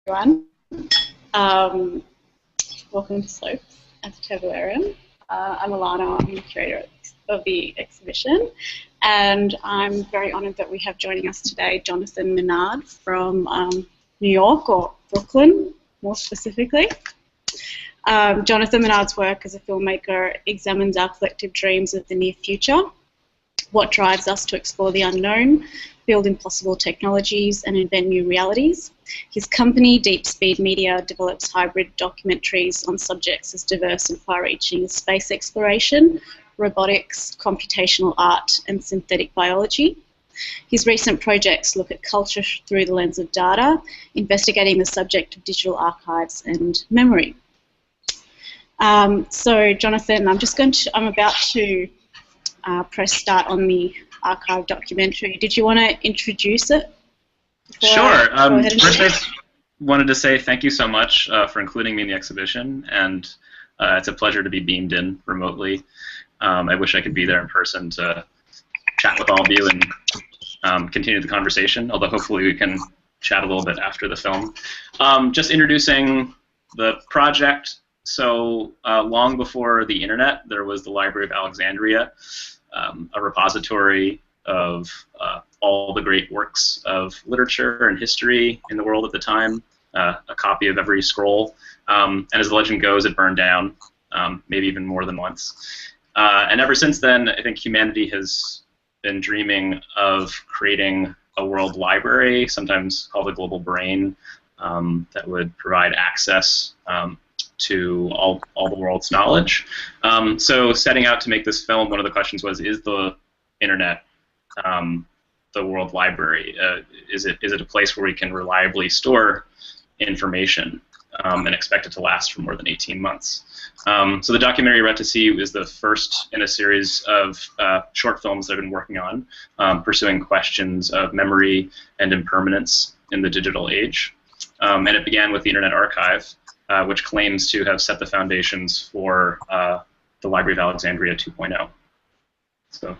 everyone. Um, Welcome to Slopes and to Tabularium. I'm Alana, I'm the curator of the exhibition, and I'm very honoured that we have joining us today Jonathan Minard from New York, or Brooklyn more specifically. Jonathan Minard's work as a filmmaker examines our collective dreams of the near future, what drives us to explore the unknown, build impossible technologies and invent new realities. His company, Deepspeed Media, develops hybrid documentaries on subjects as diverse and far-reaching as space exploration, robotics, computational art and synthetic biology. His recent projects look at culture through the lens of data, investigating the subject of digital archives and memory. So Jonathan, I'm about to press start on the archive documentary. Did you want to introduce it? Sure. First, I wanted to say thank you so much for including me in the exhibition, and it's a pleasure to be beamed in remotely. I wish I could be there in person to chat with all of you and continue the conversation, although hopefully we can chat a little bit after the film. Just introducing the project. So long before the internet, there was the Library of Alexandria, a repository of all the great works of literature and history in the world at the time, a copy of every scroll. And as the legend goes, it burned down, maybe even more than once. And ever since then, I think humanity has been dreaming of creating a world library, sometimes called the global brain, that would provide access to all the world's knowledge. So setting out to make this film, one of the questions was, is the internet the world library? Is it a place where we can reliably store information and expect it to last for more than 18 months? So the documentary you're about to see is the first in a series of short films that I've been working on, pursuing questions of memory and impermanence in the digital age. And it began with the Internet Archive, which claims to have set the foundations for the Library of Alexandria 2.0. So.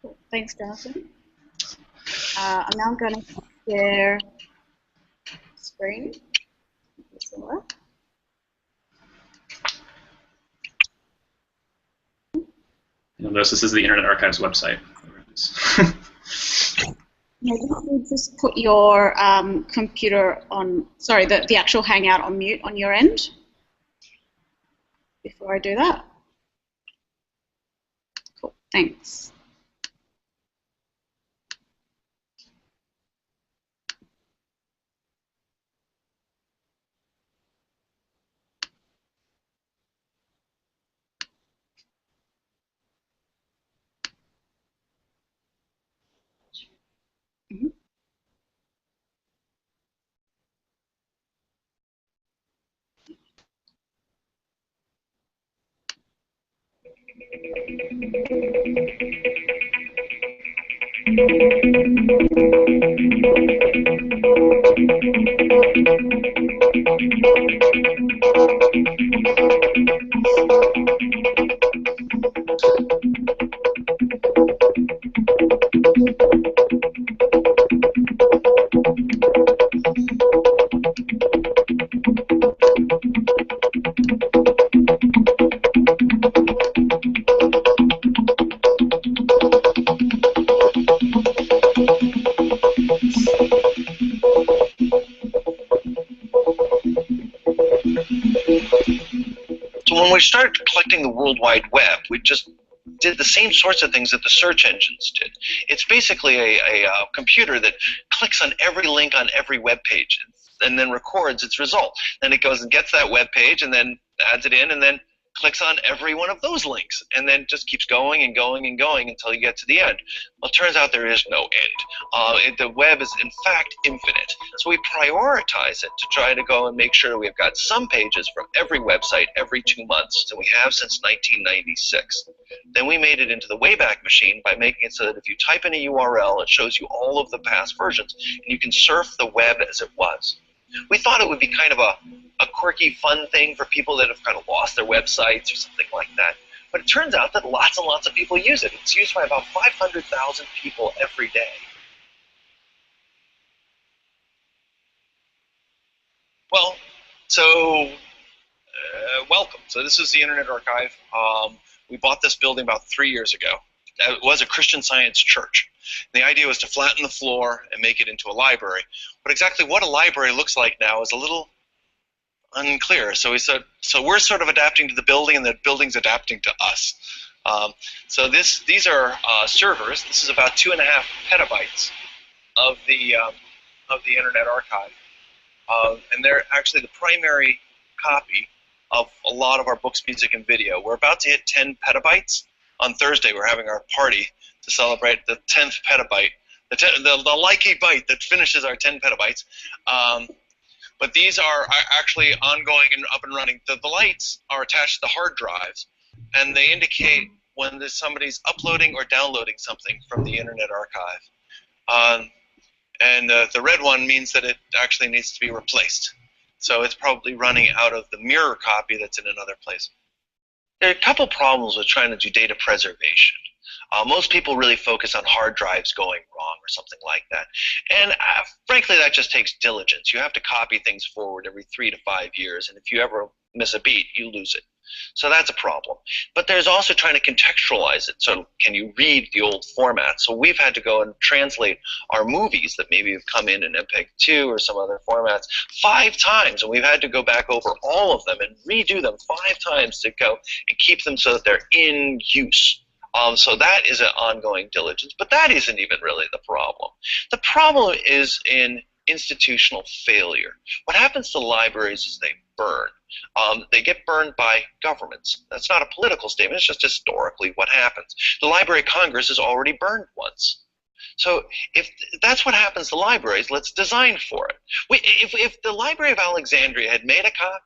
Cool. Thanks, Jonathan. I'm now going to share screen. You'll notice this is the Internet Archive's website. Maybe you just put your computer on, sorry, the actual Hangout on mute on your end before I do that. Cool, thanks. Mm-hmm. When we started collecting the World Wide Web, we just did the same sorts of things that the search engines did. It's basically a computer that clicks on every link on every web page and then records its result. Then it goes and gets that web page and then adds it in and then clicks on every one of those links and then just keeps going and going and going until you get to the end. Well, it turns out there is no end. The web is, in fact, infinite. So we prioritize it to try to go and make sure we've got some pages from every website every 2 months, and we have since 1996. Then we made it into the Wayback Machine by making it so that if you type in a URL, it shows you all of the past versions, and you can surf the web as it was. We thought it would be kind of a quirky, fun thing for people that have kind of lost their websites or something like that. But it turns out that lots and lots of people use it. It's used by about 500,000 people every day. So, welcome. So this is the Internet Archive. We bought this building about 3 years ago. It was a Christian Science church. The idea was to flatten the floor and make it into a library. But exactly what a library looks like now is a little unclear. So we said, so we're sort of adapting to the building, and the building's adapting to us. So these are servers. This is about 2.5 petabytes of the Internet Archive, and they're actually the primary copy of a lot of our books, music, and video. We're about to hit 10 petabytes. On Thursday, we're having our party to celebrate the 10th petabyte, the likey byte that finishes our 10 petabytes. But these are actually ongoing and up and running. The lights are attached to the hard drives, and they indicate when somebody's uploading or downloading something from the Internet Archive. And the red one means that it actually needs to be replaced. So it's probably running out of the mirror copy that's in another place. There are a couple problems with trying to do data preservation. Most people really focus on hard drives going wrong or something like that. And frankly, that just takes diligence. You have to copy things forward every 3 to 5 years, and if you ever miss a beat, you lose it. So that's a problem. But there's also trying to contextualize it. So can you read the old format? So we've had to go and translate our movies that maybe have come in MPEG-2 or some other formats 5 times, and we've had to go back over all of them and redo them 5 times to go and keep them so that they're in use. So that is an ongoing diligence, but that isn't even really the problem. The problem is in institutional failure. What happens to libraries is they burn. They get burned by governments. That's not a political statement, it's just historically what happens. The Library of Congress is already burned once. So if that's what happens to libraries, let's design for it. If the Library of Alexandria had made a copy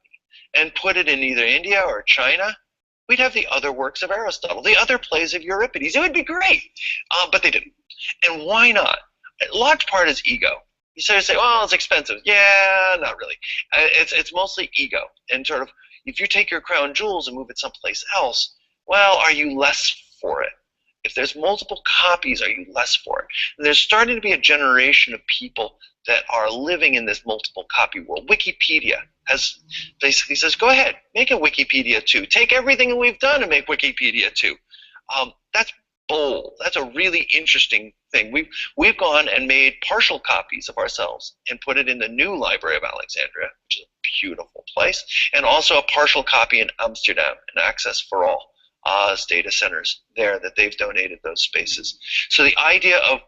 and put it in either India or China, we'd have the other works of Aristotle, the other plays of Euripides. It would be great, but they didn't. And why not? A large part is ego. You sort of say, well, it's expensive. Yeah, not really. It's mostly ego. And sort of, if you take your crown jewels and move it someplace else, well, are you less for it? If there's multiple copies, are you less for it? And there's starting to be a generation of people that are living in this multiple copy world. Wikipedia has basically says, go ahead, make a Wikipedia 2. Take everything that we've done and make Wikipedia 2. That's bold. That's a really interesting thing. We've gone and made partial copies of ourselves and put it in the new Library of Alexandria, which is a beautiful place, and also a partial copy in Amsterdam, and access for all as data centers there that they've donated those spaces. So the idea of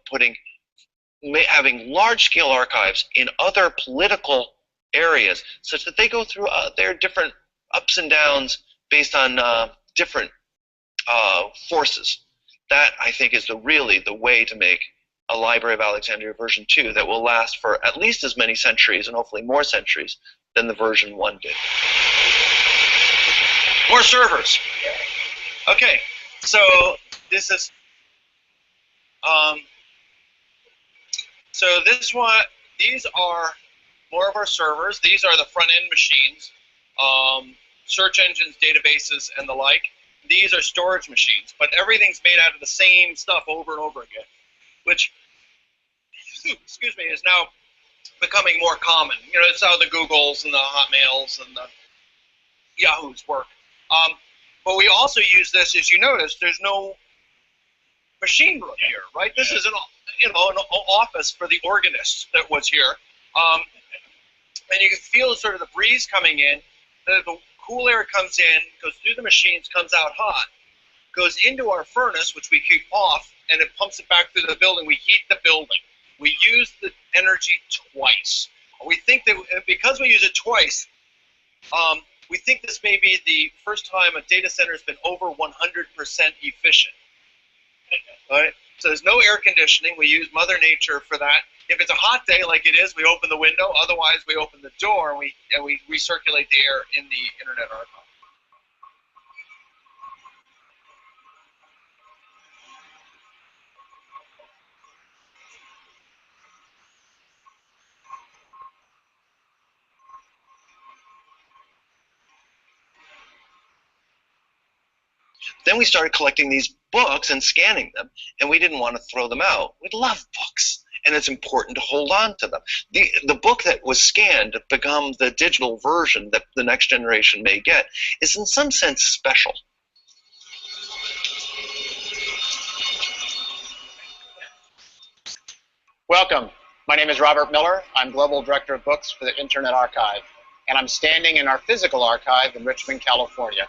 having large-scale archives in other political areas such that they go through their different ups and downs based on different forces. That, I think, is really the way to make a Library of Alexandria version 2 that will last for at least as many centuries, and hopefully more centuries, than the version 1 did. More servers. Okay, so this is so this one. These are more of our servers. These are the front-end machines, search engines, databases, and the like. These are storage machines, but everything's made out of the same stuff over and over again, which, excuse me, is now becoming more common. You know, it's how the Googles and the Hotmails and the Yahoos work. But we also use this, as you notice, there's no machine room here, right? This is an office for the organist that was here. And you can feel sort of the breeze coming in. The cool air comes in, goes through the machines, comes out hot, goes into our furnace, which we keep off, and it pumps it back through the building. We heat the building. We use the energy twice. We think that because we use it twice, we think this may be the first time a data center has been over 100% efficient. All right? So there's no air conditioning. We use Mother Nature for that. If it's a hot day like it is, we open the window. Otherwise, we open the door and we recirculate the air in the Internet Archive. Then we started collecting these books and scanning them, and we didn't want to throw them out. We love books. and it's important to hold on to them. The book that was scanned to become the digital version that the next generation may get is in some sense special. Welcome. My name is Robert Miller. I'm Global Director of Books for the Internet Archive, and I'm standing in our physical archive in Richmond, California,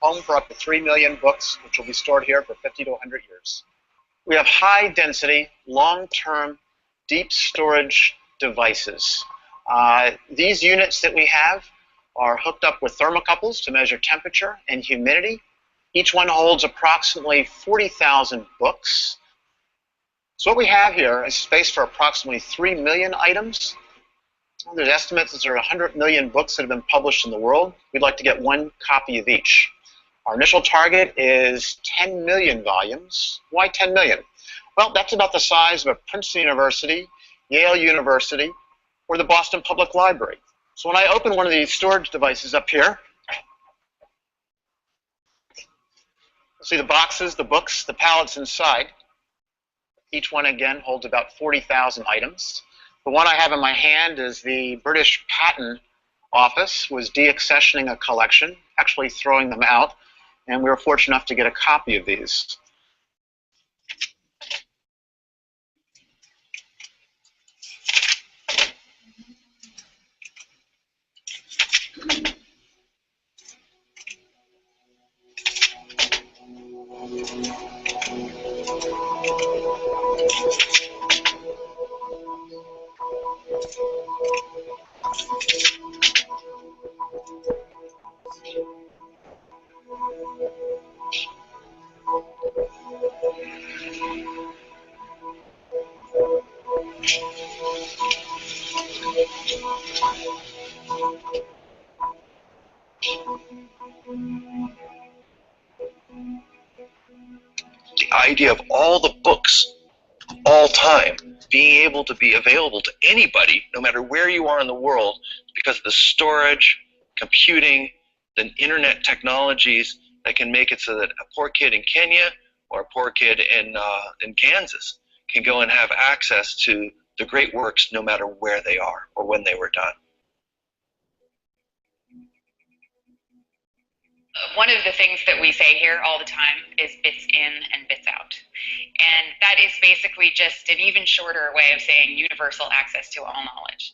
home for up to 3 million books, which will be stored here for 50 to 100 years. We have high-density, long-term, deep storage devices. These units that we have are hooked up with thermocouples to measure temperature and humidity. Each one holds approximately 40,000 books. So what we have here is space for approximately 3 million items. There's estimates that there are 100 million books that have been published in the world. We'd like to get 1 copy of each. Our initial target is 10 million volumes. Why 10 million? Well, that's about the size of a Princeton University, Yale University, or the Boston Public Library. So when I open one of these storage devices up here, you'll see the boxes, the books, the pallets inside. Each one, again, holds about 40,000 items. The one I have in my hand is the British Patent Office was deaccessioning a collection, actually throwing them out, and we were fortunate enough to get a copy of these. The idea of all the books of all time being able to be available to anybody, no matter where you are in the world, because of the storage, computing, the internet technologies that can make it so that a poor kid in Kenya or a poor kid in Kansas can go and have access to the great works no matter where they are or when they were done. One of the things that we say here all the time is bits in and bits out. And that is basically just an even shorter way of saying universal access to all knowledge.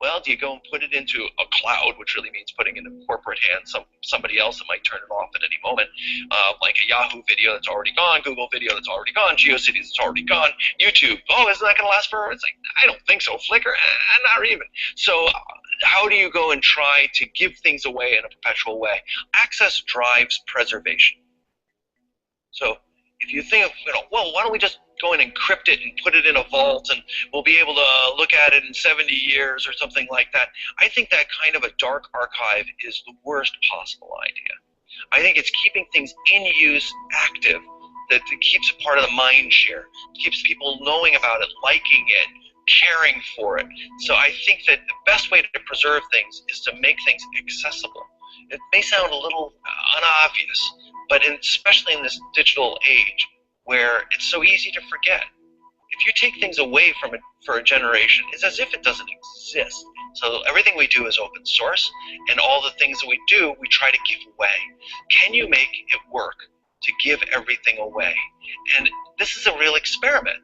Well, do you go and put it into a cloud, which really means putting it in corporate hands, somebody else that might turn it off at any moment, like a Yahoo video that's already gone, Google video that's already gone, GeoCities that's already gone, YouTube, oh, isn't that going to last forever? It's like, I don't think so. Flickr, not even. So how do you go and try to give things away in a perpetual way? Access drives preservation. So if you think of, well, why don't we just go and encrypt it and put it in a vault and we'll be able to look at it in 70 years or something like that. I think that kind of a dark archive is the worst possible idea. I think it's keeping things in use active, that it keeps it part of the mind share, keeps people knowing about it, liking it, caring for it. So I think that the best way to preserve things is to make things accessible. It may sound a little unobvious, but especially in this digital age where it's so easy to forget. If you take things away from it for a generation, it's as if it doesn't exist. So everything we do is open source, and all the things that we do, we try to give away. Can you make it work to give everything away? And this is a real experiment,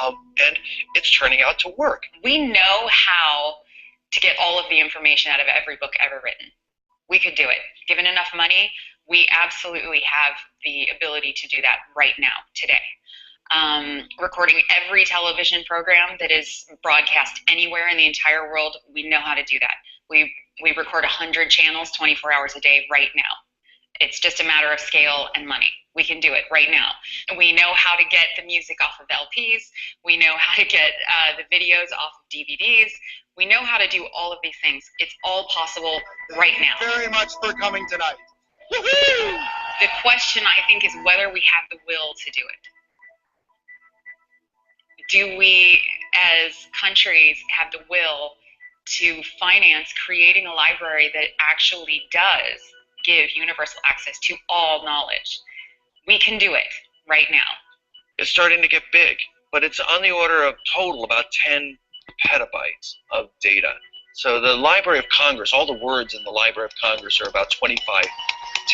and it's turning out to work. We know how to get all of the information out of every book ever written. We could do it. Given enough money, we absolutely have the ability to do that right now, today. Recording every television program that is broadcast anywhere in the entire world, we know how to do that. We record 100 channels 24 hours a day right now. It's just a matter of scale and money. We can do it right now. And we know how to get the music off of LPs. We know how to get the videos off of DVDs. We know how to do all of these things. It's all possible right now. Thank you very much for coming tonight. Woohoo! The question, I think, is whether we have the will to do it. Do we, as countries, have the will to finance creating a library that actually does give universal access to all knowledge? We can do it right now. It's starting to get big. but it's on the order of total about 10 petabytes of data. So the Library of Congress, all the words in the Library of Congress are about 25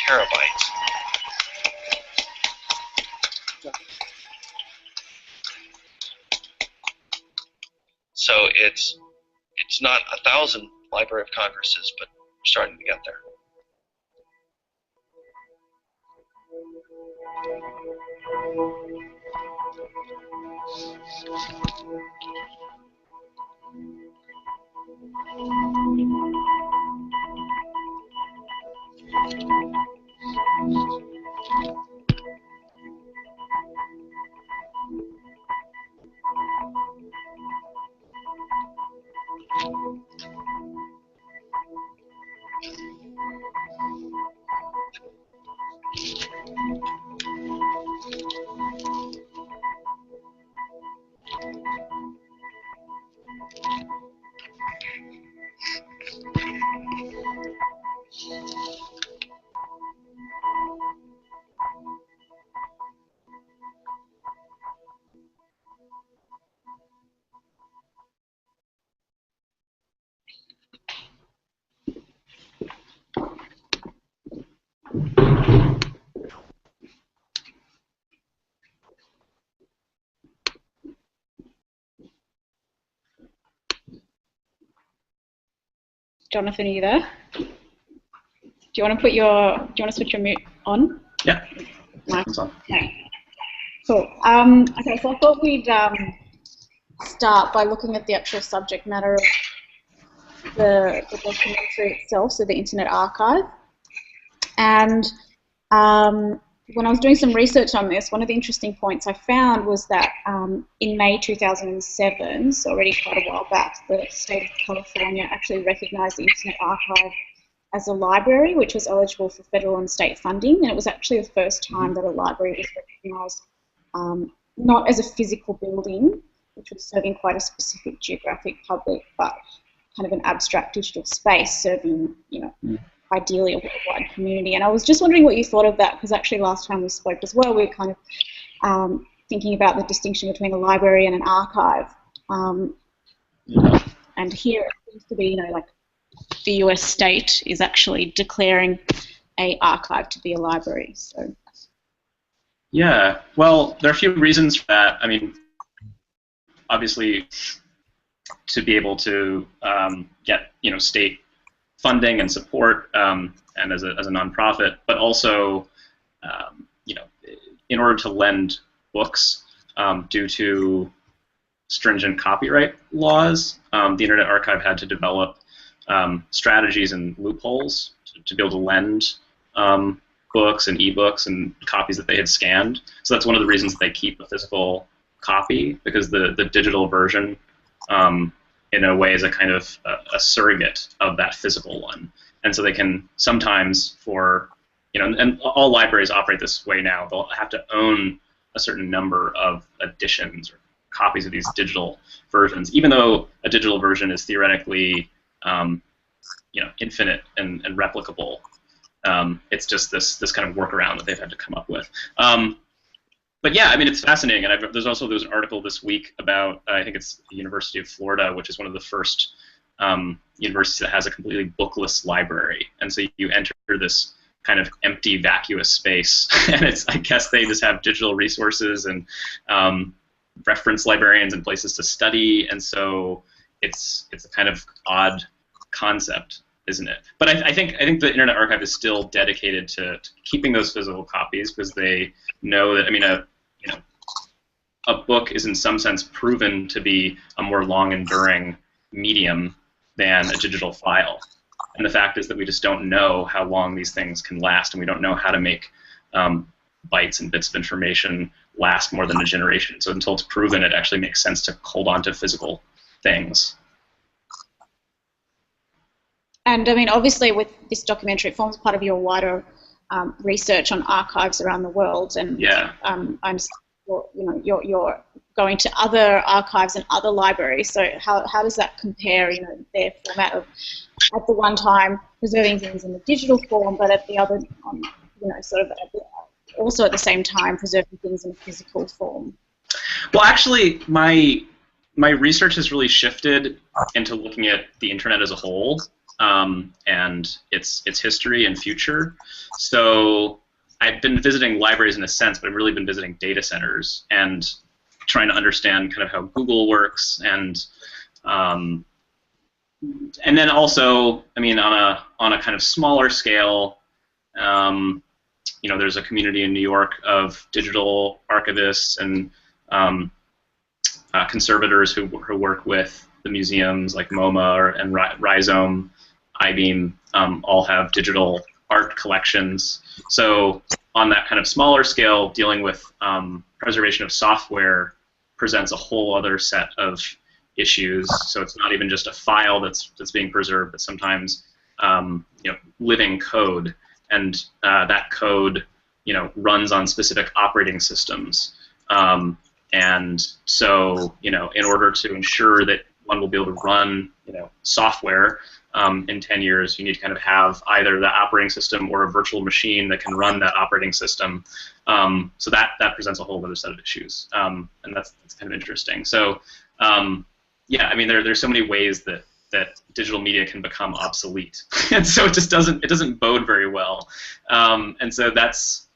terabytes. So it's not 1,000 Library of Congresses, but we're starting to get there. Jonathan, are you there? Do you want to switch your mute on? Yeah. Nice. Okay. Cool. Okay, so I thought we'd start by looking at the actual subject matter of the documentary itself, so the Internet Archive. And when I was doing some research on this, one of the interesting points I found was that in May 2007, so already quite a while back, the state of California actually recognized the Internet Archive as a library which was eligible for federal and state funding, and it was actually the first time that a library was recognized not as a physical building, which was serving quite a specific geographic public, but kind of an abstract digital space serving, ideally a worldwide community. And I was just wondering what you thought of that, because actually last time we spoke as well, we were kind of thinking about the distinction between a library and an archive. And here it seems to be, like the US state is actually declaring a archive to be a library. So. Yeah, well, there are a few reasons for that. I mean, obviously, to be able to get state funding and support, and as a nonprofit, but also in order to lend books due to stringent copyright laws, the Internet Archive had to develop strategies and loopholes to be able to lend books and ebooks and copies that they had scanned. So that's one of the reasons they keep a physical copy, because the digital version in a way is a kind of a surrogate of that physical one. And so they can sometimes and all libraries operate this way now, they'll have to own a certain number of editions or copies of these digital versions, even though a digital version is theoretically infinite and replicable. It's just this kind of workaround that they've had to come up with. But yeah, I mean, it's fascinating, and there's an article this week about, I think it's the University of Florida, which is one of the first universities that has a completely bookless library. And so you enter this kind of empty, vacuous space, and I guess they just have digital resources and reference librarians and places to study, and so it's a kind of odd concept, isn't it? But I think the Internet Archive is still dedicated to keeping those physical copies, because they know that, I mean, a book is in some sense proven to be a more long-enduring medium than a digital file. And the fact is that we just don't know how long these things can last, and we don't know how to make bytes and bits of information last more than a generation. So until it's proven, it actually makes sense to hold on to physical things. And I mean, obviously, with this documentary, it forms part of your wider research on archives around the world. And yeah. I'm you're going to other archives and other libraries. So how does that compare? Their format of at the one time preserving things in the digital form, but at the other, also at the same time preserving things in a physical form. Well, actually, my research has really shifted into looking at the internet as a whole, and its history and future. So I've been visiting libraries in a sense, but I've really been visiting data centers and trying to understand kind of how Google works, and then also, I mean, on a kind of smaller scale, there's a community in New York of digital archivists and conservators who work with the museums like MoMA and Rhizome, iBeam, all have digital art collections. So on that kind of smaller scale, dealing with preservation of software presents a whole other set of issues. So it's not even just a file that's being preserved, but sometimes living code, and that code runs on specific operating systems. And so, in order to ensure that one will be able to run, software in 10 years, you need to kind of have either the operating system or a virtual machine that can run that operating system. So that presents a whole other set of issues, and that's kind of interesting. So, yeah, I mean, there's so many ways that digital media can become obsolete, and so it doesn't bode very well. And so that's,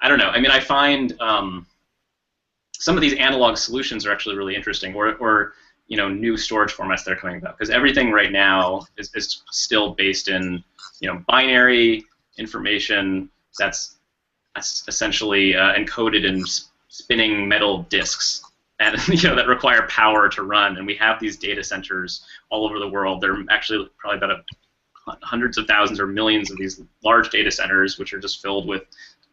I don't know. I mean, I find some of these analog solutions are actually really interesting, or new storage formats that are coming about, because everything right now is still based in binary information that's essentially encoded in spinning metal disks, and that require power to run. And we have these data centers all over the world. There are actually probably about hundreds of thousands or millions of these large data centers, which are just filled with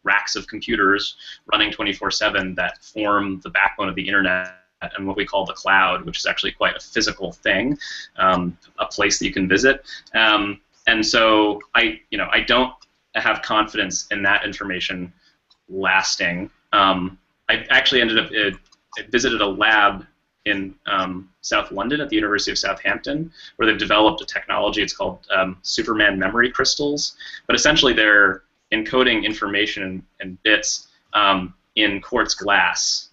racks of computers running 24/7 that form the backbone of the internet and what we call the cloud, which is actually quite a physical thing, a place that you can visit. And so I don't have confidence in that information lasting. I actually ended up visited a lab in South London at the University of Southampton, where they've developed a technology. It's called Superman memory crystals, but essentially they're encoding information in bits in quartz glass,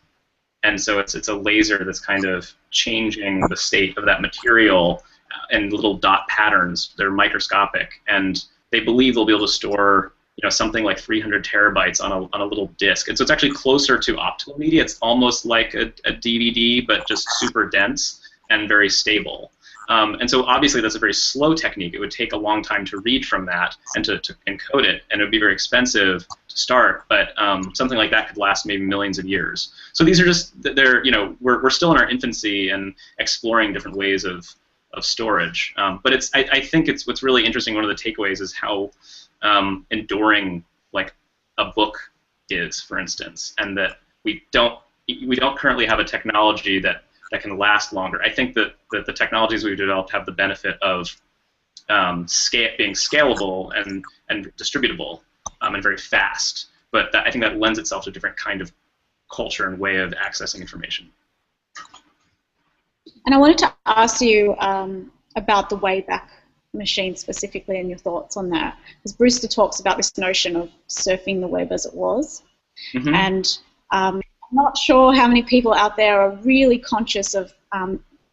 and so it's a laser that's kind of changing the state of that material in little dot patterns. They're microscopic, and they believe they'll be able to store something like 300 terabytes on a little disk. And so it's actually closer to optical media. It's almost like a DVD, but just super dense and very stable. And so obviously that's a very slow technique. It would take a long time to read from that and to encode it, and it would be very expensive to start. But something like that could last maybe millions of years. So these are just, we're still in our infancy and exploring different ways of storage. But I think what's really interesting. One of the takeaways is how enduring like a book is, for instance, and that we don't currently have a technology that can last longer. I think that the technologies we've developed have the benefit of being scalable and distributable and very fast. But I think that lends itself to a different kind of culture and way of accessing information. And I wanted to ask you about the Wayback Machine specifically, and your thoughts on that, because Brewster talks about this notion of surfing the web as it was, and I'm not sure how many people out there are really conscious of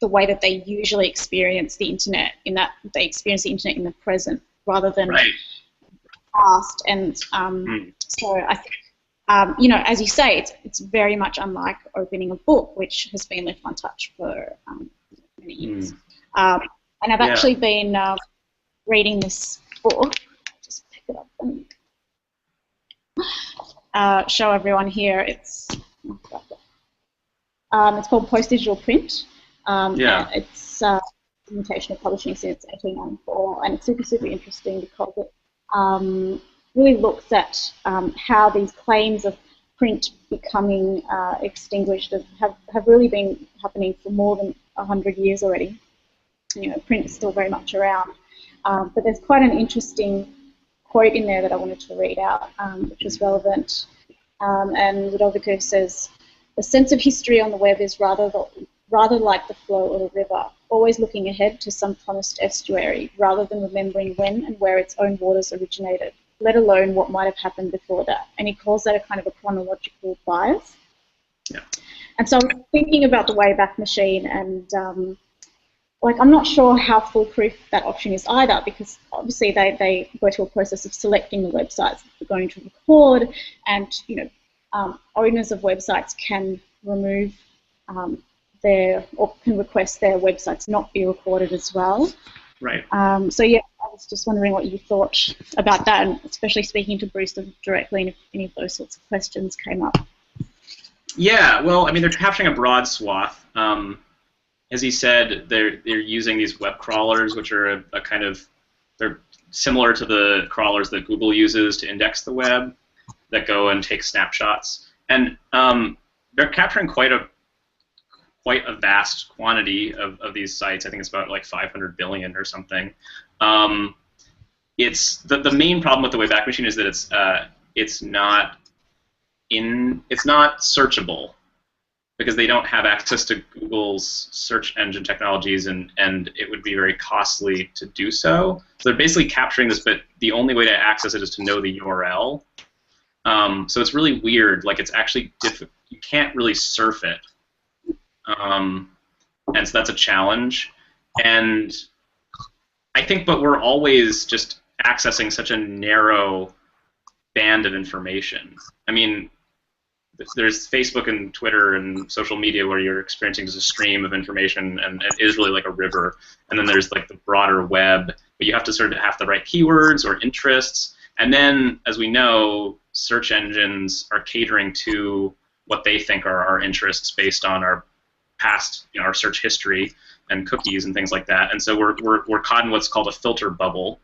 the way that they usually experience the internet, in that they experience the internet in the present rather than the past. And so I think, as you say, it's very much unlike opening a book, which has been left untouched for many years. And I've actually been reading this book. Just pick it up and show everyone here. It's called Post-Digital Print. It's computational publishing since 1894, and it's super interesting because it really looks at how these claims of print becoming extinguished have really been happening for more than 100 years already. Print is still very much around, but there's quite an interesting quote in there that I wanted to read out, which was relevant. And Ludovico says, "The sense of history on the web is rather like the flow of a river, always looking ahead to some promised estuary, rather than remembering when and where its own waters originated, let alone what might have happened before that." And he calls that a kind of a chronological bias. And so I'm thinking about the Wayback Machine, and like, I'm not sure how foolproof that option is either, because obviously they go through a process of selecting the websites that they're going to record, and owners of websites can remove or can request their websites not be recorded as well. Right. So yeah, I was just wondering what you thought about that, and especially speaking to Bruce directly, and if any of those sorts of questions came up. Yeah, well, I mean, they're capturing a broad swath. As he said, they're using these web crawlers, which are a kind of, they're similar to the crawlers that Google uses to index the web, that go and take snapshots, and they're capturing quite a vast quantity of these sites. I think it's about like 500 billion or something. It's the main problem with the Wayback Machine is that it's not searchable, because they don't have access to Google's search engine technologies, and it would be very costly to do so. So they're basically capturing this, but the only way to access it is to know the URL. So it's really weird. Like, it's actually difficult. You can't really surf it. And so that's a challenge. And I think, but we're always just accessing such a narrow band of information. I mean, there's Facebook and Twitter and social media where you're experiencing just a stream of information, and it is really like a river. And then there's like the broader web, but you have to sort of have the right keywords or interests. And then, as we know, search engines are catering to what they think are our interests based on our past, our search history and cookies and things like that. And so we're caught in what's called a filter bubble.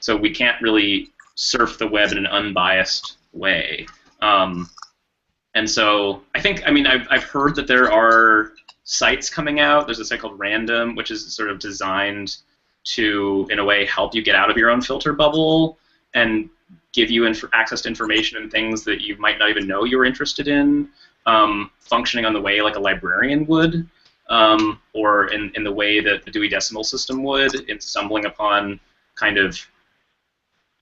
So we can't really surf the web in an unbiased way. And so I've heard that there are sites coming out. There's a site called Random, which is sort of designed to, in a way, help you get out of your own filter bubble and give you access to information and things that you might not even know you were interested in, functioning on the way like a librarian would, or in the way that the Dewey Decimal System would, in stumbling upon kind of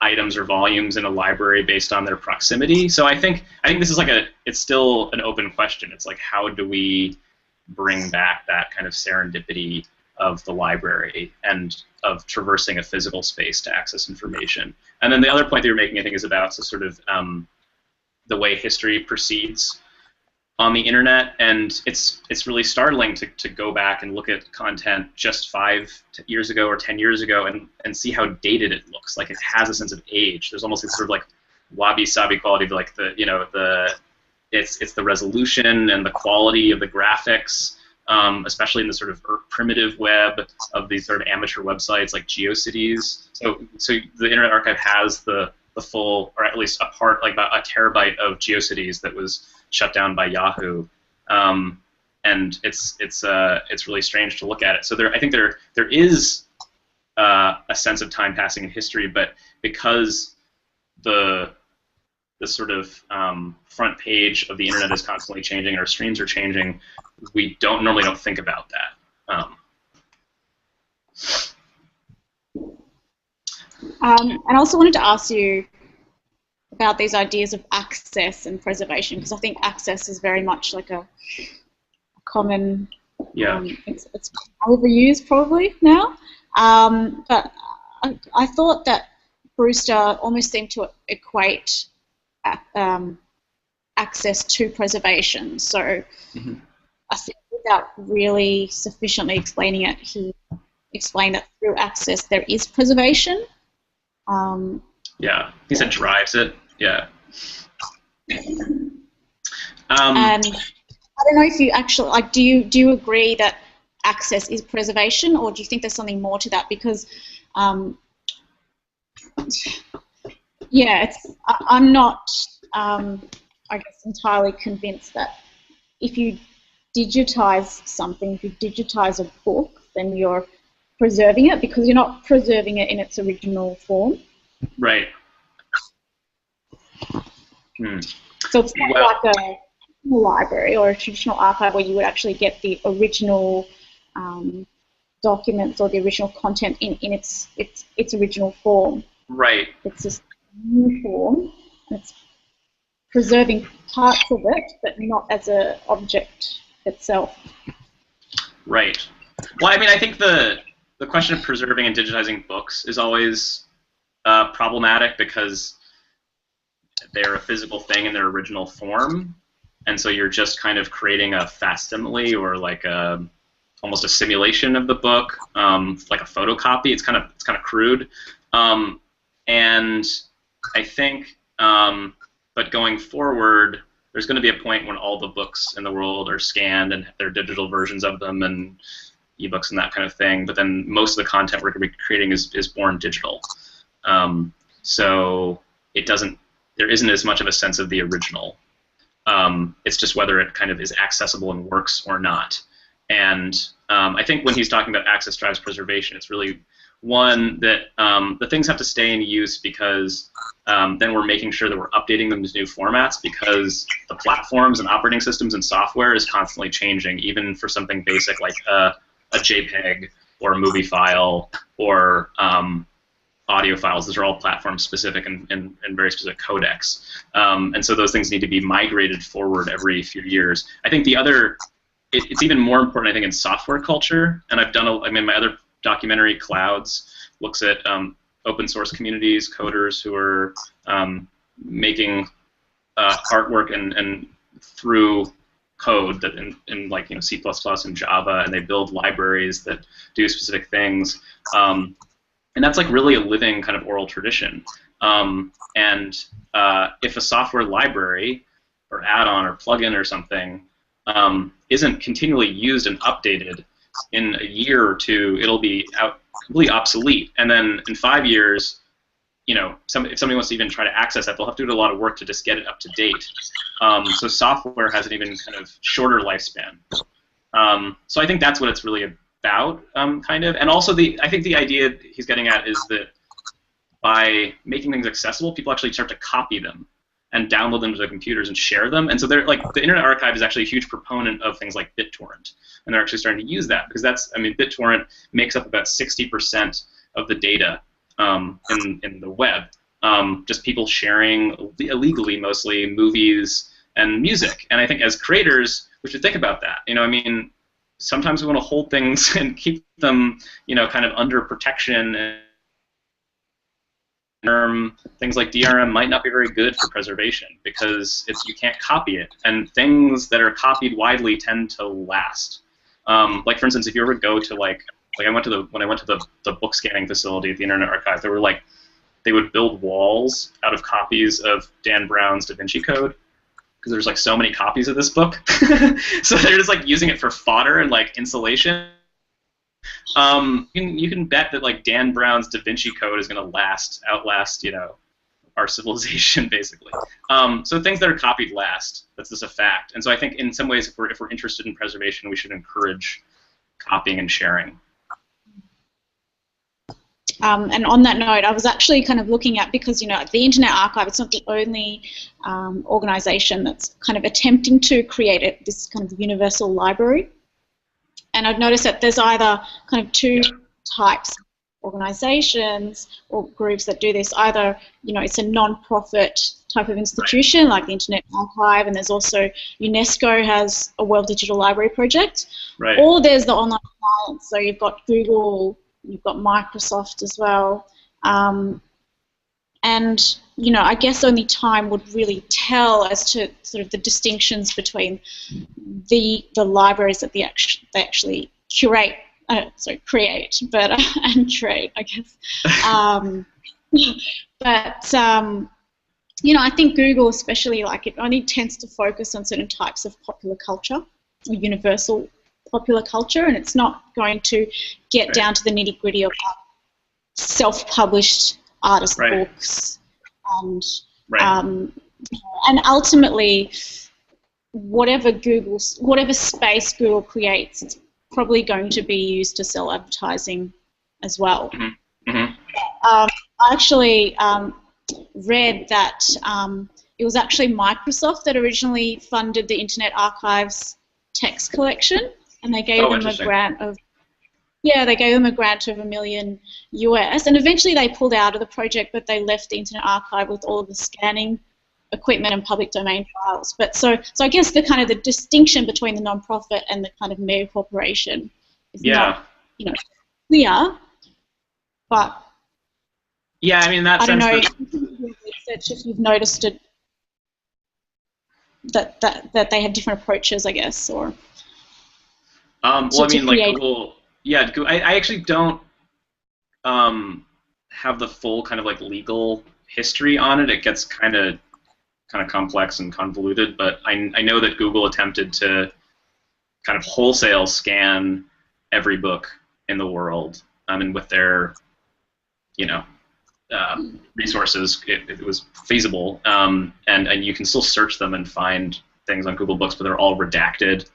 items or volumes in a library based on their proximity. So I think this is it's still an open question. It's like, how do we bring back that kind of serendipity of the library and of traversing a physical space to access information? And then the other point that you're making, I think, is about sort of the way history proceeds on the internet, and it's really startling to go back and look at content just 5 years ago or 10 years ago and see how dated it looks. Like, it has a sense of age. There's almost this sort of like wabi-sabi quality to, like, it's the resolution and the quality of the graphics, especially in the sort of primitive web of these sort of amateur websites like GeoCities. So the Internet Archive has the full, or at least a part, like about a terabyte of GeoCities that was shut down by Yahoo, and it's really strange to look at it. So I think there is a sense of time passing in history, but because the sort of front page of the internet is constantly changing and our streams are changing, we normally don't think about that. And I also wanted to ask you about these ideas of access and preservation, because I think access is very much like a common, it's overused probably now, but I thought that Brewster almost seemed to equate access to preservation. So I think without really sufficiently explaining it, he explained that through access there is preservation. Yeah, he said drives it. Yeah. And I don't know if you actually do you agree that access is preservation, or do you think there's something more to that? Because I'm not I guess entirely convinced that if you digitize something, if you digitize a book, then you're preserving it, because you're not preserving it in its original form. Right. So it's not like a library or a traditional archive where you would actually get the original documents or the original content in its original form. Right. It's this new form. And it's preserving parts of it, but not as an object itself. Right. Well, I mean, I think the question of preserving and digitizing books is always problematic because they're a physical thing in their original form, and so you're just kind of creating a facsimile or like almost a simulation of the book, like a photocopy. It's kind of crude, and I think, but going forward, there's going to be a point when all the books in the world are scanned and there are digital versions of them and ebooks and that kind of thing. But then most of the content we're going to be creating is born digital, so there isn't as much of a sense of the original. It's just whether it kind of is accessible and works or not. And I think when he's talking about access drives preservation, it's really one that the things have to stay in use because then we're making sure that we're updating them to new formats because the platforms and operating systems and software is constantly changing, even for something basic like a JPEG or a movie file or audio files. Those are all platform specific and very specific codecs. And so those things need to be migrated forward every few years. I think the other, it's even more important, I think, in software culture. And I've done, my other documentary, Clouds, looks at open source communities, coders who are making artwork and through code that in like C++ and Java, and they build libraries that do specific things. And that's like really a living kind of oral tradition. And if a software library or add-on or plugin or something isn't continually used and updated, in a year or two, it'll be completely obsolete. And then in 5 years, if somebody wants to even try to access that, they'll have to do a lot of work to just get it up to date. So software has an even kind of shorter lifespan. So I think that's what it's really about, kind of. And also, I think the idea he's getting at is that by making things accessible, people actually start to copy them and download them to their computers and share them. And so they're like, the Internet Archive is actually a huge proponent of things like BitTorrent, and they're actually starting to use that because BitTorrent makes up about 60% of the data in the web. Just people sharing illegally, mostly, movies and music. And I think as creators, we should think about that. Sometimes we want to hold things and keep them, kind of under protection. And things like DRM might not be very good for preservation because you can't copy it, and things that are copied widely tend to last. Like for instance, if you ever go to when I went to the book scanning facility at the Internet Archive, they would build walls out of copies of Dan Brown's Da Vinci Code because there's like so many copies of this book, so they're just like using it for fodder and like insulation. You can bet that like Dan Brown's Da Vinci Code is going to outlast our civilization basically. So things that are copied last. That's just a fact. And so I think in some ways, if we're interested in preservation, we should encourage copying and sharing. And on that note, I was actually kind of looking at, because the Internet Archive, it's not the only organization that's kind of attempting to create this kind of universal library. And I've noticed that there's either kind of two types of organizations or groups that do this. Either, it's a non-profit type of institution like the Internet Archive, and there's also UNESCO has a World Digital Library project. Right. Or there's the online clients. So you've got Google, you've got Microsoft as well. And, I guess only time would really tell as to sort of the distinctions between the libraries that they actually curate, create, but and curate, I guess. I think Google especially, it only tends to focus on certain types of popular culture, or universal popular culture, and it's not going to get down to the nitty-gritty of self-published artist books. And ultimately, whatever space Google creates, it's probably going to be used to sell advertising as well. Mm-hmm. Mm-hmm. I actually read that it was actually Microsoft that originally funded the Internet Archive's text collection, and they gave them a grant of $1 million US, and eventually they pulled out of the project, but they left the Internet Archive with all of the scanning equipment and public domain files. But so I guess the distinction between the nonprofit and the kind of mega corporation is not, clear. But yeah, I mean, in that I don't sense, know if you've noticed it, that they have different approaches, I guess, or. Well, I mean, like Google. Yeah, I actually don't have the full kind of like legal history on it. It gets kind of complex and convoluted, but I know that Google attempted to kind of wholesale scan every book in the world, and with their, resources, it was feasible, and you can still search them and find things on Google Books, but they're all redacted,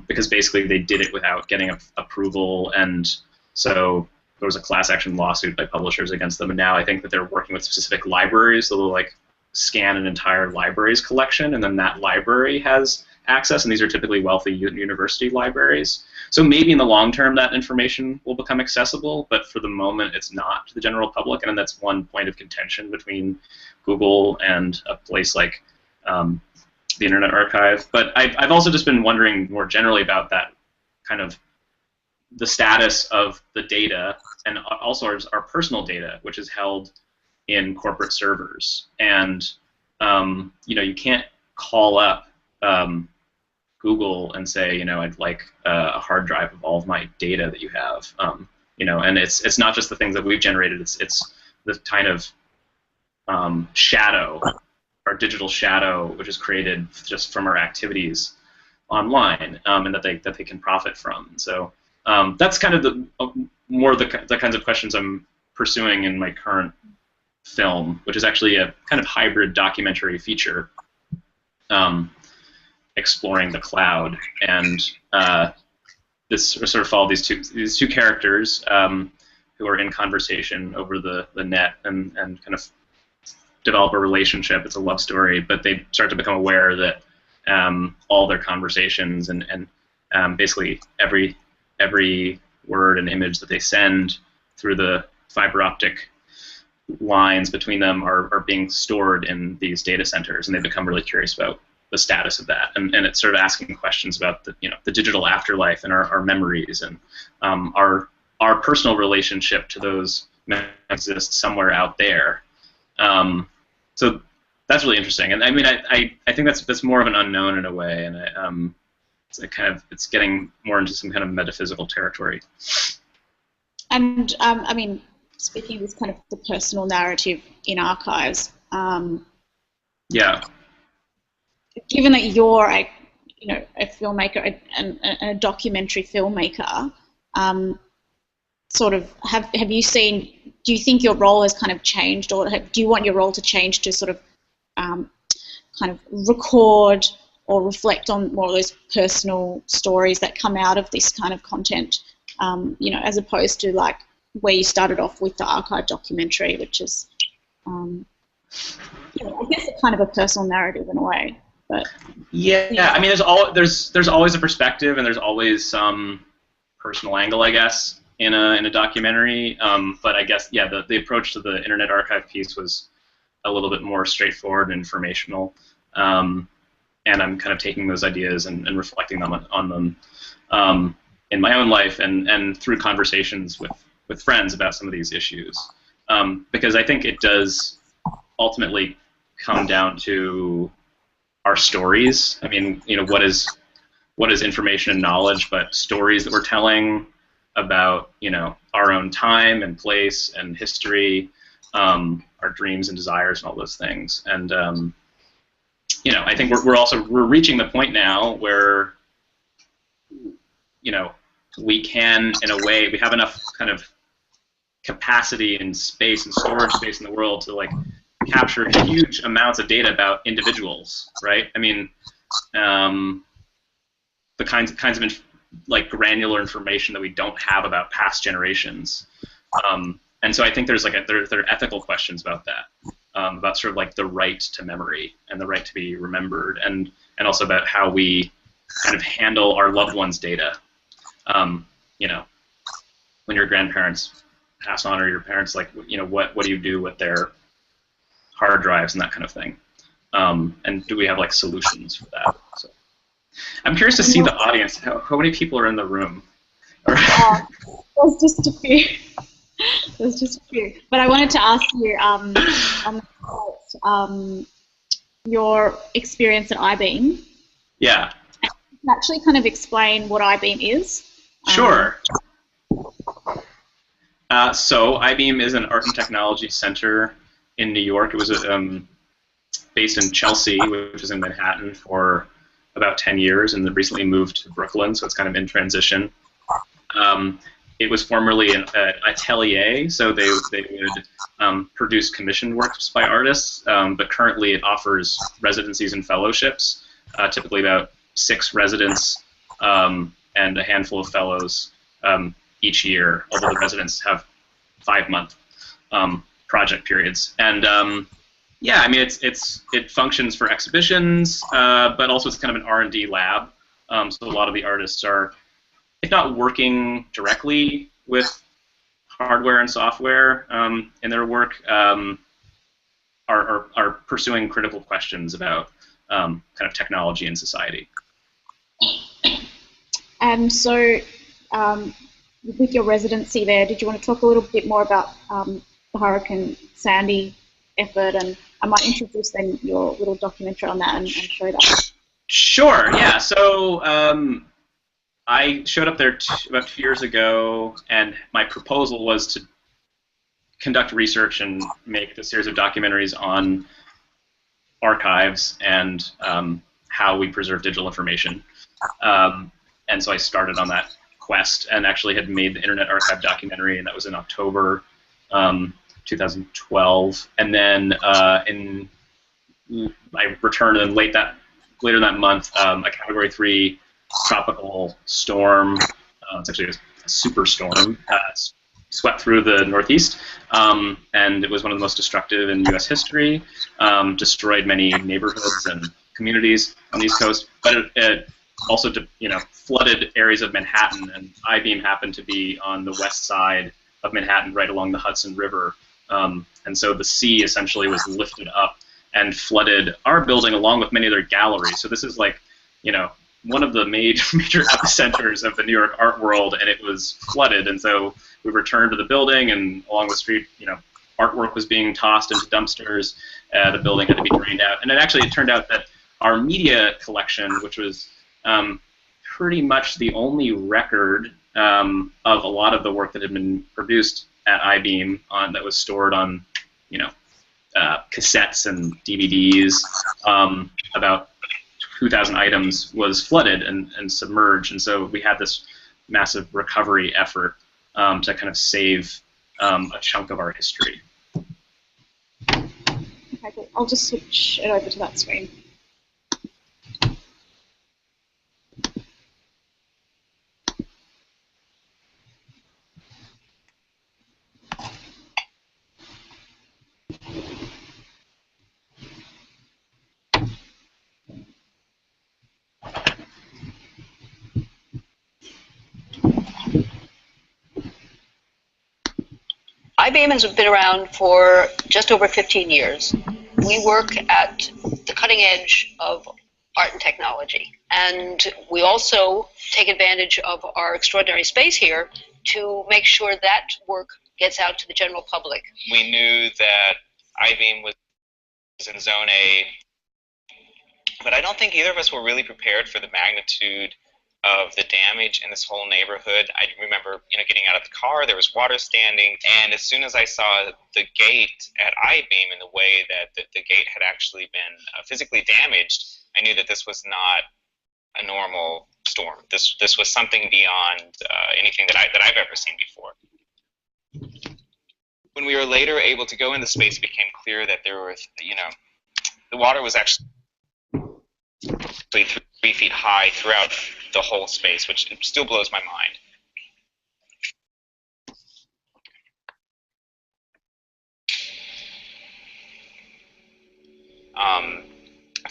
because basically they did it without getting approval, and so there was a class action lawsuit by publishers against them, and now I think that they're working with specific libraries, so they'll like scan an entire library's collection, and then that library has access, and these are typically wealthy university libraries. So maybe in the long term that information will become accessible, but for the moment it's not to the general public, and that's one point of contention between Google and a place like the Internet Archive. But I've also just been wondering more generally about that kind of the status of the data, and also our personal data, which is held in corporate servers. And you can't call up Google and say, I'd like a hard drive of all of my data that you have. And it's not just the things that we've generated. It's the kind of shadow, our digital shadow, which is created just from our activities online, and that they can profit from. So that's kind of the kinds of questions I'm pursuing in my current film, which is actually a kind of hybrid documentary feature, exploring the cloud, and this sort of follow these two characters who are in conversation over the net and kind of develop a relationship. It's a love story, but they start to become aware that all their conversations and basically every word and image that they send through the fiber optic lines between them are being stored in these data centers, and they become really curious about the status of that, and it's sort of asking questions about the digital afterlife and our memories, and our personal relationship to those exist somewhere out there. So that's really interesting, and I mean I think that's more of an unknown in a way, and it's getting more into some kind of metaphysical territory. And I mean, speaking of this kind of the personal narrative in archives, yeah. Given that you're a filmmaker and a documentary filmmaker, sort of have you seen? Do you think your role has kind of changed, or do you want your role to change to sort of kind of record or reflect on more of those personal stories that come out of this kind of content, as opposed to like where you started off with the archive documentary, which is, I guess it's kind of a personal narrative in a way. But yeah, I mean, there's always a perspective, and there's always some personal angle, I guess, in a documentary. But I guess the approach to the Internet Archive piece was a little bit more straightforward and informational, and I'm kind of taking those ideas and reflecting them on them in my own life and through conversations with friends about some of these issues, because I think it does ultimately come down to our stories. I mean, what is information and knowledge but stories that we're telling about, our own time and place and history, our dreams and desires and all those things. And I think we're reaching the point now where we can, in a way, we have enough kind of capacity and space and storage space in the world to like capture huge amounts of data about individuals, right? I mean, the kinds of like granular information that we don't have about past generations, and so I think there's there are ethical questions about that, about sort of like the right to memory and the right to be remembered, and also about how we kind of handle our loved ones' data. When your grandparents pass on, or your parents, what do you do with their hard drives and that kind of thing? and do we have like solutions for that? So, I'm curious to see the audience. How many people are in the room? There's just a few. There's just a few. But I wanted to ask you your experience at iBeam. Yeah. And you can actually kind of explain what iBeam is. Sure. So iBeam is an art and technology center in New York. It was based in Chelsea, which is in Manhattan, for about 10 years, and then recently moved to Brooklyn, so it's kind of in transition. It was formerly an atelier, so they would produce commissioned works by artists, but currently it offers residencies and fellowships, typically about 6 residents and a handful of fellows each year, although the residents have 5-month project periods. And yeah, I mean, it functions for exhibitions, but also it's kind of an R&D lab. So a lot of the artists are, if not working directly with hardware and software in their work, are pursuing critical questions about kind of technology and society. And so, with your residency there, did you want to talk a little bit more about the Hurricane Sandy effort? And I might introduce then your little documentary on that and show that. Sure, yeah. So I showed up there about 2 years ago, and my proposal was to conduct research and make a series of documentaries on archives and how we preserve digital information. And so I started on that quest and actually had made the Internet Archive documentary, and that was in October 2012. And then I returned, and later that month, a Category 3 tropical storm, it's actually a superstorm, swept through the Northeast, and it was one of the most destructive in U.S. history, destroyed many neighborhoods and communities on the East Coast, but it also flooded areas of Manhattan, and iBeam happened to be on the west side of Manhattan, right along the Hudson River, and so the sea essentially was lifted up and flooded our building along with many other galleries. So this is like, one of the major epicenters of the New York art world, and it was flooded, and so we returned to the building, and along the street, artwork was being tossed into dumpsters. The building had to be drained out, and it turned out that our media collection, which was pretty much the only record of a lot of the work that had been produced at iBeam that was stored on, cassettes and DVDs, about 2,000 items, was flooded and submerged, and so we had this massive recovery effort to kind of save a chunk of our history. Okay, cool. I'll just switch it over to that screen. iBeam has been around for just over 15 years. We work at the cutting edge of art and technology, and we also take advantage of our extraordinary space here to make sure that work gets out to the general public. We knew that iBeam was in Zone A, but I don't think either of us were really prepared for the magnitude of the damage in this whole neighborhood. I remember, getting out of the car, there was water standing, and as soon as I saw the gate at iBeam and the way that the gate had actually been physically damaged, I knew that this was not a normal storm. This was something beyond anything that I've ever seen before. When we were later able to go in the space, it became clear that there was, the water was actually 3 feet high throughout the whole space, which still blows my mind.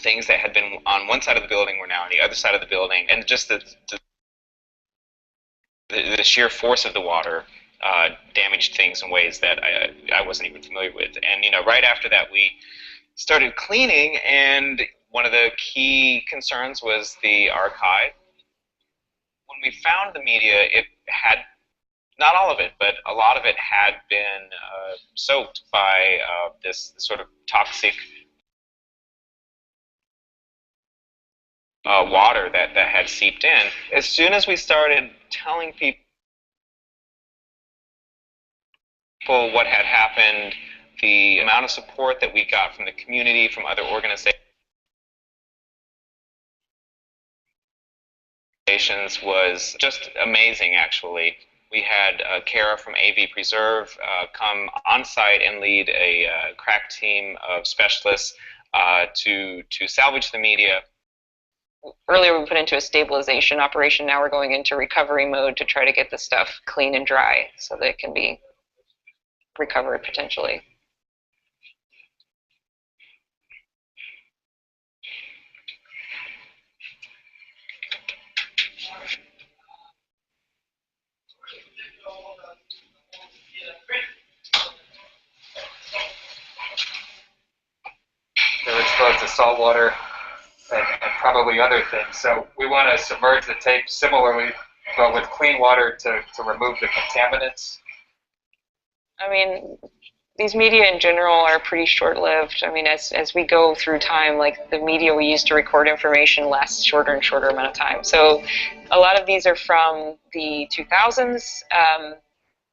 Things that had been on one side of the building were now on the other side of the building, and just the sheer force of the water damaged things in ways that I wasn't even familiar with. And right after that, we started cleaning, and one of the key concerns was the archive. When we found the media, it had, not all of it, but a lot of it had been soaked by this sort of toxic water that had seeped in. As soon as we started telling people what had happened, the amount of support that we got from the community, from other organizations, was just amazing, actually. We had Kara from AV Preserve come on site and lead a crack team of specialists to salvage the media. Earlier we put into a stabilization operation, now we're going into recovery mode to try to get the stuff clean and dry so that it can be recovered potentially. They're exposed to salt water and probably other things. So we want to submerge the tape similarly, but with clean water to remove the contaminants. I mean, these media in general are pretty short-lived. I mean, as we go through time, like the media we use to record information lasts shorter and shorter amount of time. So a lot of these are from the 2000s.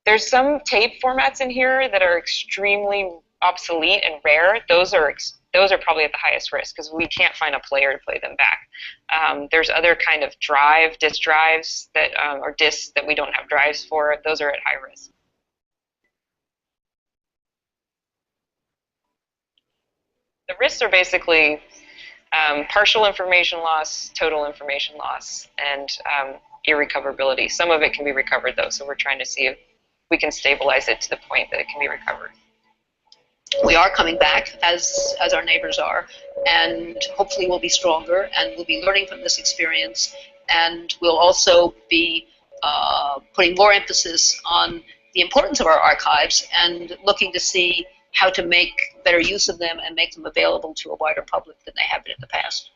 There's some tape formats in here that are extremely obsolete and rare. Those are probably at the highest risk because we can't find a player to play them back. There's other kind of disk drives that, or discs that we don't have drives for. Those are at high risk. The risks are basically partial information loss, total information loss, and irrecoverability. Some of it can be recovered though, so we're trying to see if we can stabilize it to the point that it can be recovered. We are coming back, as our neighbors are, and hopefully we'll be stronger, and we'll be learning from this experience, and we'll also be putting more emphasis on the importance of our archives and looking to see how to make better use of them and make them available to a wider public than they have been in the past.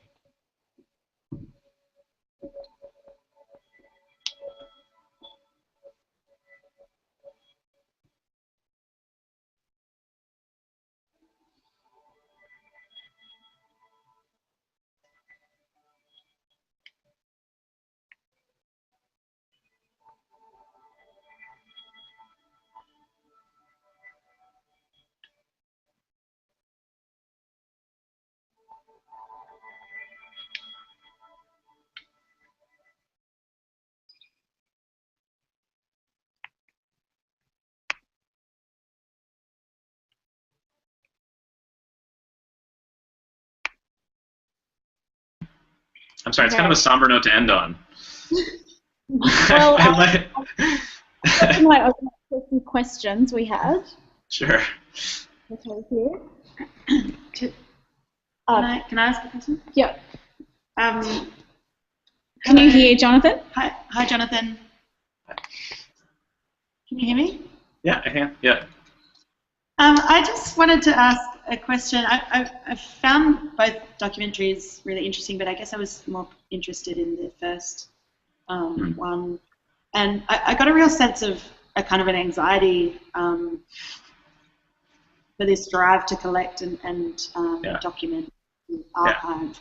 I'm sorry, it's kind of a somber note to end on. Well, I was going to ask some questions we had. Sure. Okay, here. Can I ask a question? Yeah. Can you hear Jonathan? Hi, Jonathan. Can you hear me? Yeah, I can. Yeah. I just wanted to ask a question. I found both documentaries really interesting, but I guess I was more interested in the first one. And I got a real sense of a kind of an anxiety for this drive to collect and document and archive.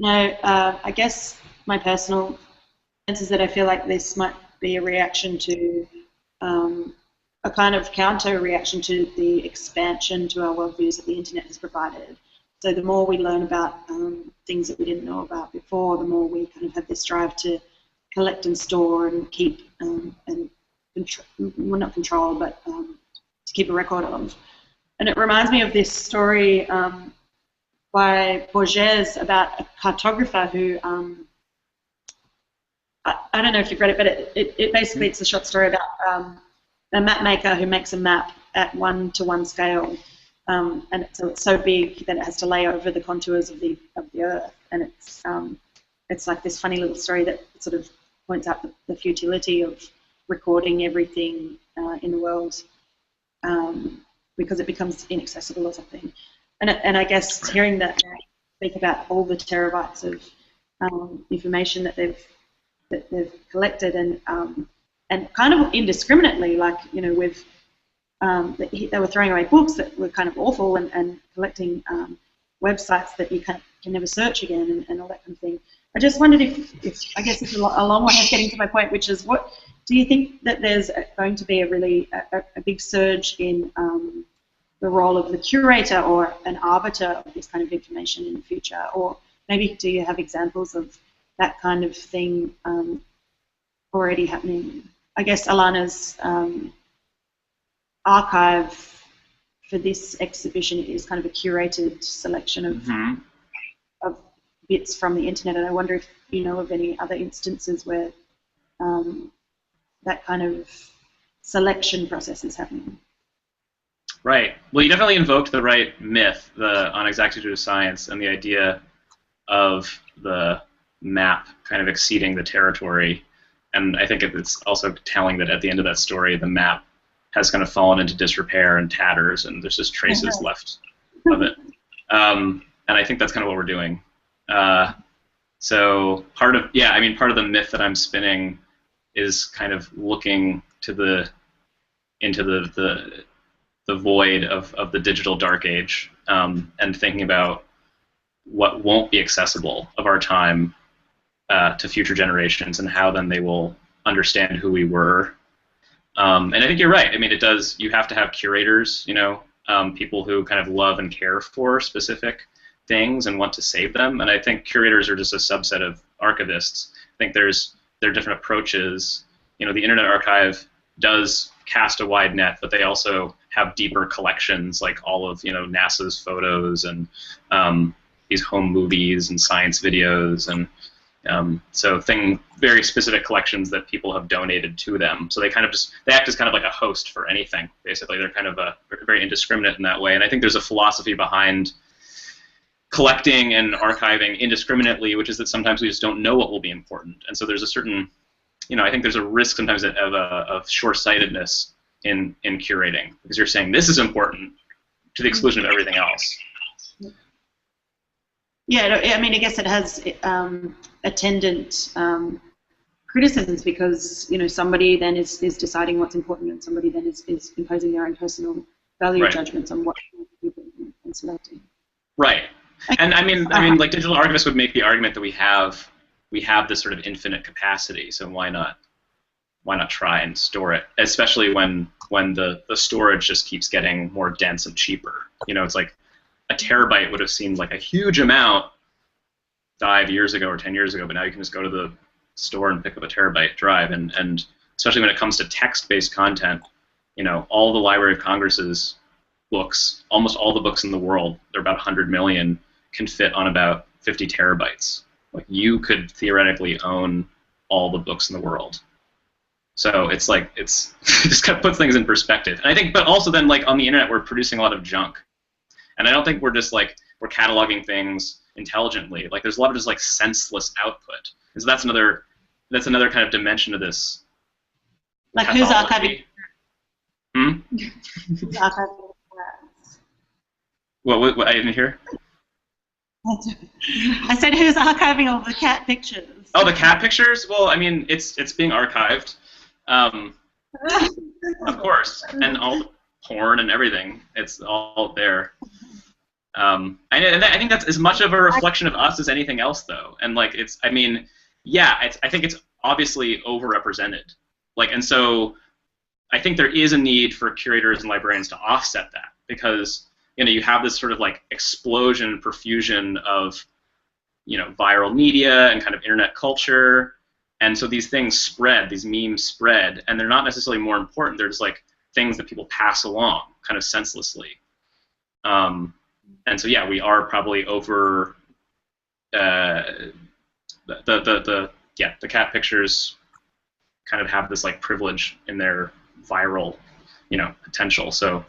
I guess my personal sense is that I feel like this might be a reaction to a kind of counter-reaction to the expansion to our worldviews that the internet has provided. So the more we learn about things that we didn't know about before, the more we kind of have this drive to collect and store and keep and well, not control, but to keep a record of. And it reminds me of this story by Borges about a cartographer who, I don't know if you've read it, but it basically it's a short story about a map maker who makes a map at 1-to-1 scale, and so it's so big that it has to lay over the contours of the Earth, and it's like this funny little story that sort of points out the futility of recording everything in the world because it becomes inaccessible or something. and I guess hearing that speak about all the terabytes of information that they've collected, and kind of indiscriminately, like, you know, with they were throwing away books that were kind of awful, and collecting websites that you can never search again, and all that kind of thing. I just wondered if I guess it's a long way of getting to my point, which is, what do you think that there's going to be a big surge in the role of the curator or an arbiter of this kind of information in the future? Or maybe do you have examples of that kind of thing already happening? I guess Alana's archive for this exhibition is kind of a curated selection of bits from the internet, and I wonder if you know of any other instances where that kind of selection process is happening. Right. Well, you definitely invoked the right myth, on exactitude of science, and the idea of the map kind of exceeding the territory. And I think it's also telling that at the end of that story, the map has kind of fallen into disrepair and tatters, and there's just traces left of it. And I think that's kind of what we're doing. So part of the myth that I'm spinning is kind of looking to into the void of the digital dark age, and thinking about what won't be accessible of our time to future generations, and how then they will understand who we were. And I think you're right. I mean, it does. You have to have curators, you know, people who kind of love and care for specific things and want to save them. And I think curators are just a subset of archivists. I think there are different approaches. You know, the Internet Archive does cast a wide net, but they also have deeper collections, like all of, you know, NASA's photos and these home movies and science videos, and so very specific collections that people have donated to them. So they kind of they act as kind of like a host for anything, basically. They're kind of very indiscriminate in that way. And I think there's a philosophy behind collecting and archiving indiscriminately, which is that sometimes we just don't know what will be important. And so there's a certain, you know, I think there's a risk sometimes of short-sightedness in curating, because you're saying this is important to the exclusion of everything else. Yeah, I mean, I guess it has attendant criticisms, because, you know, somebody then is deciding what's important, and somebody then is imposing their own personal value judgments on what people are selecting. Right. And I mean, like, digital archivists would make the argument that we have this sort of infinite capacity, so why not try and store it, especially when the storage just keeps getting more dense and cheaper. You know, it's like a terabyte would have seemed like a huge amount 5 years ago or 10 years ago, but now you can just go to the store and pick up a terabyte drive, and especially when it comes to text-based content, you know, all the Library of Congress's books, almost all the books in the world, they're about 100 million, can fit on about 50 terabytes. Like, you could theoretically own all the books in the world. So it's like, it just kind of puts things in perspective. And I think, but also then, like, on the internet, we're producing a lot of junk. And I don't think we're just like, we're cataloging things intelligently. Like, there's a lot of just like senseless output. And so that's another kind of dimension of this. Like, who's archiving? Who's archiving? What I didn't hear? I said, who's archiving all the cat pictures? Oh, the cat pictures? Well, I mean, it's being archived, of course, and all the porn and everything. It's all there. And I think that's as much of a reflection of us as anything else, though. And like, I think it's obviously overrepresented. Like, and so I think there is a need for curators and librarians to offset that, because, you know, you have this sort of like explosion, profusion of, you know, viral media and kind of internet culture, and so these things spread, these memes spread, and they're not necessarily more important. They're just like things that people pass along kind of senselessly. And so yeah, we are probably over the cat pictures kind of have this like privilege in their viral, you know, potential. So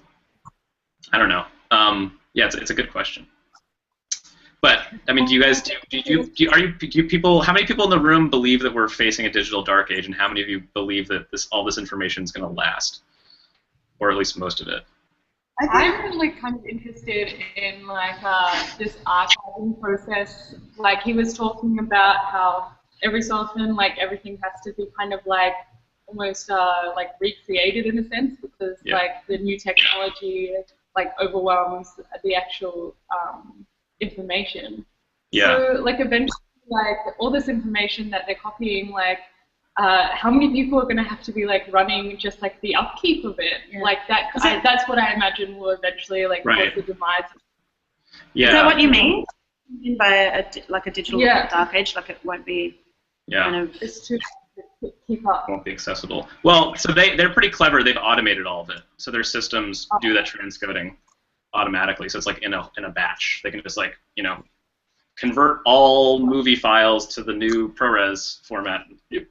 I don't know. Yeah, it's a good question. But I mean, do you guys people? How many people in the room believe that we're facing a digital dark age, and how many of you believe that all this information is going to last, or at least most of it? I'm like kind of interested in like this archiving process. Like he was talking about how every so often like everything has to be kind of like almost like recreated in a sense because like the new technology like overwhelms the actual information. So like eventually like all this information that they're copying like how many people are going to have to be like running just like the upkeep of it? Like that. That's what I imagine will eventually like cause the demise. Is that what you mean by like a digital dark age? Like it won't be kind of. It's too keep up. Won't be accessible. Well, so they're pretty clever. They've automated all of it. So their systems do that transcoding automatically. So it's like in a batch. They can just like convert all movie files to the new ProRes format. But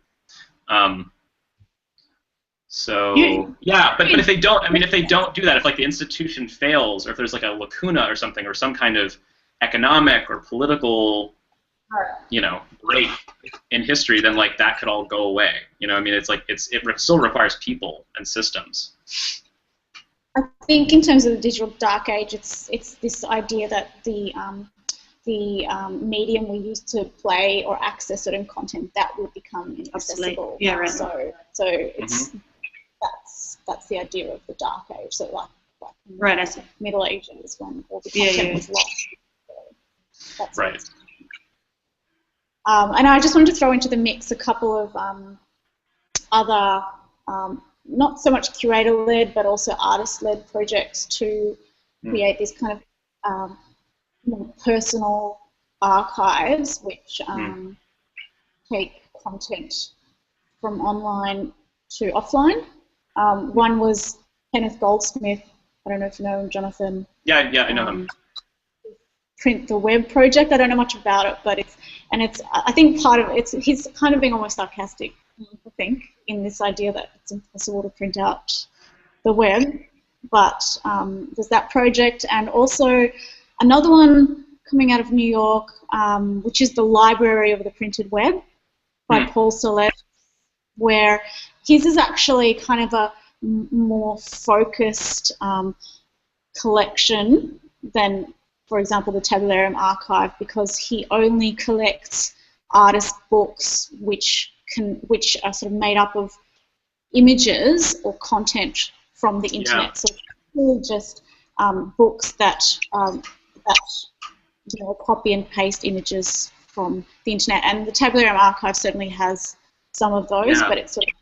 if they don't, if they don't do that, if like the institution fails, or if there's like a lacuna or something, or some kind of economic or political, break in history, then like that could all go away. It's like it still requires people and systems. I think in terms of the digital dark age, it's this idea that the medium we use to play or access certain content that will become inaccessible. Yeah, right. So it's that's the idea of the dark age. So like Middle Ages when all the content was lost. So that's right. And I just wanted to throw into the mix a couple of other not so much curator-led but also artist-led projects to create this kind of more personal archives which take content from online to offline. One was Kenneth Goldsmith. I don't know if you know him, Jonathan. Yeah, I know him. Print the Web project. I don't know much about it, but I think part of he's kind of being almost sarcastic, I think, in this idea that it's impossible to print out the web. But there's that project, and also another one coming out of New York, which is the Library of the Printed Web by Paul Solet, where his is actually kind of a more focused collection than, for example, the Tabularium archive, because he only collects artist books which are sort of made up of images or content from the internet. So it's really just books that copy and paste images from the internet. And the Tabularium archive certainly has some of those, but it sort of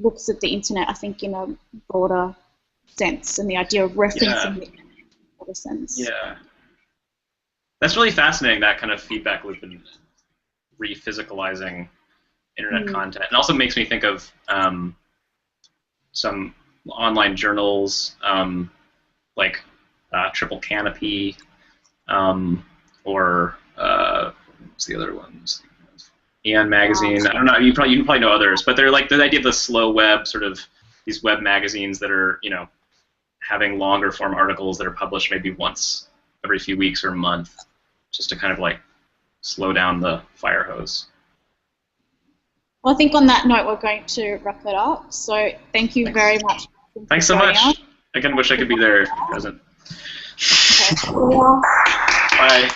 looks at the internet, I think, in a broader sense, and the idea of referencing the internet in a broader sense. Yeah. That's really fascinating, that kind of feedback loop and re-physicalizing internet content. It also makes me think of some online journals like Triple Canopy or what's the other ones? Eon Magazine. I don't know. You can probably know others, but they're like the idea of the slow web, sort of these web magazines that are having longer form articles that are published maybe once every few weeks or a month, just to kind of like slow down the fire hose. Well, I think on that note, we're going to wrap it up. So thank you very much. Thanks so much. Again, wish I could be there present. Okay. Bye.